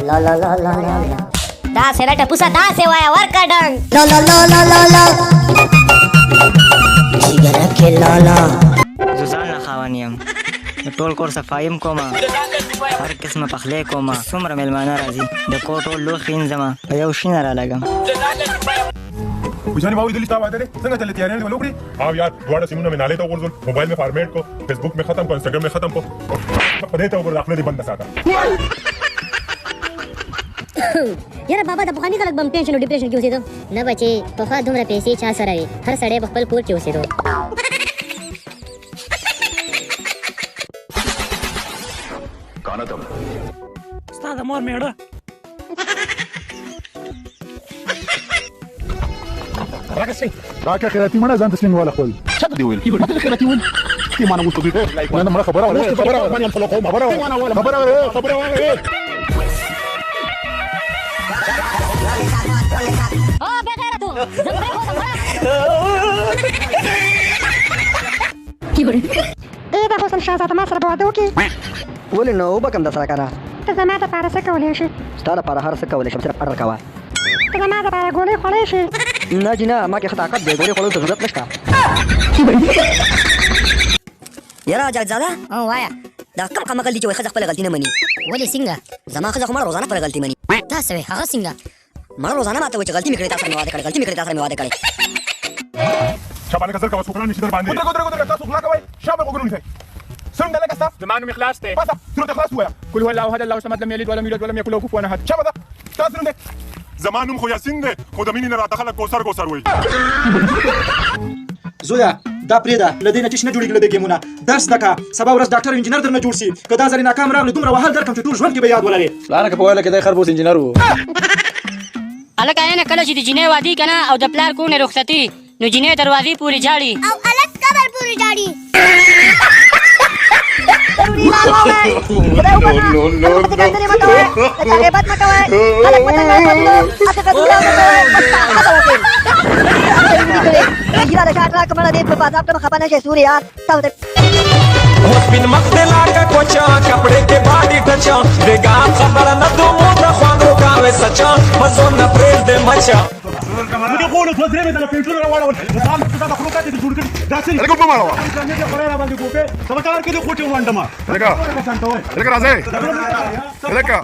La la la la la la. دا سره ټپوسه دا سی وایا ورکا ډنګ La la la la la la. جګره کې لالا. زوزان نه خاوان یم د ټول کور صفایم کومه هر قسمه پخلی کومه څومره میلمانه راځي د کور ټول لوښي وینځمه په یو شي نه رالګم وشانی باوی دلی تا واده څنګه چلے تیارې ولې وکړي ها یار دواړه سیمونه مې نالې ته ورزول موبایل مې فارمیټ کو فیسبوک مې ختم کو انستګرام مې ختم کو په دې ته وګور خپل دې بند ساته یاره بابا د پخواني خلک بم ټینشن او ډیپریشن کې اوسېدو نه بچي پخوا دومره پیسې چا سره وي هر سړی په خپل کور کې اوسېدو ستا د مور میړه راکسي راکه خیراتي مړه ځان تسلیم ولا خپل څه دی ویل کیږي خیراتي ویل کی ما نه وته دې نه مړه خبره ولا باندې خپل کوم خبره او بغیرتو زمري خو زمرا دا حسن شهزاده ما سره به واده وکړي ولې نه وبکم د سره کنه ته زما دپاره څه کولی شي ستا لپاره هر څه کولی شم صرف اډر کوه ته زما دپاره ګولۍ خوړی شي نه جي نه ما کې ښه طاقت دی ګولۍ خوړلو ته ضرورت نشته یاره جاجزاده او وایا دا کوم کمقل دي چې وایي ښځه خپله غلطي نه مني ولې څنګه زما ښځه خو مړه روزانه خپله غلطي مني دا څه وی هغه څنګه مړه روزانه ماته وایي چې غلطي مې کړې تا سره مې واده کړی غلطي مې کړې تا سره مې واده کړی شابانه کسر کا وسوکړه نشي در باندې ګودره تاسو خلا کوي شابه وګورئ څنګه لګا تاسو زمانو مخلاص ته بس سورته خلاص وایا قل هو الله احد الله الصمد لم يلد ولم يولد ولم يكن له كفوا احد شابه ده تاسو نه زمانم خو یاسین ده خو د مینې نه راته خلک کوسر وایي زویا دا پریدا لدې نه چې نه جوړیږي لدې ګیمونه درس دکا سبا ورځ ډاکټر انجینر درنه جوړ شي کدا ځلې ناکام راغلی دومره وهل درکم چې ټول ژوند کې به یاد ولرې پلان کې په ویل کې د خربوس انجینر وو الکه نه کله چې د جنې وادي کنه او د پلار کو نه رخصتي نو جنې دروازې پوری جاړي او الګ قبر پوری جاړي कपड़े के बाडी टचा देगा खबर न तो मोटा खानो कावे सचा मजो न प्रेम दे मचा मुझे बोलो तो दे मेरा पेट्रोल वाला साल का खरो का जुड़ कर दासी अरे को मारो ने के परेरा बांधी को पे समाचार के लिए कोटे वांडमा लगा राजे लगा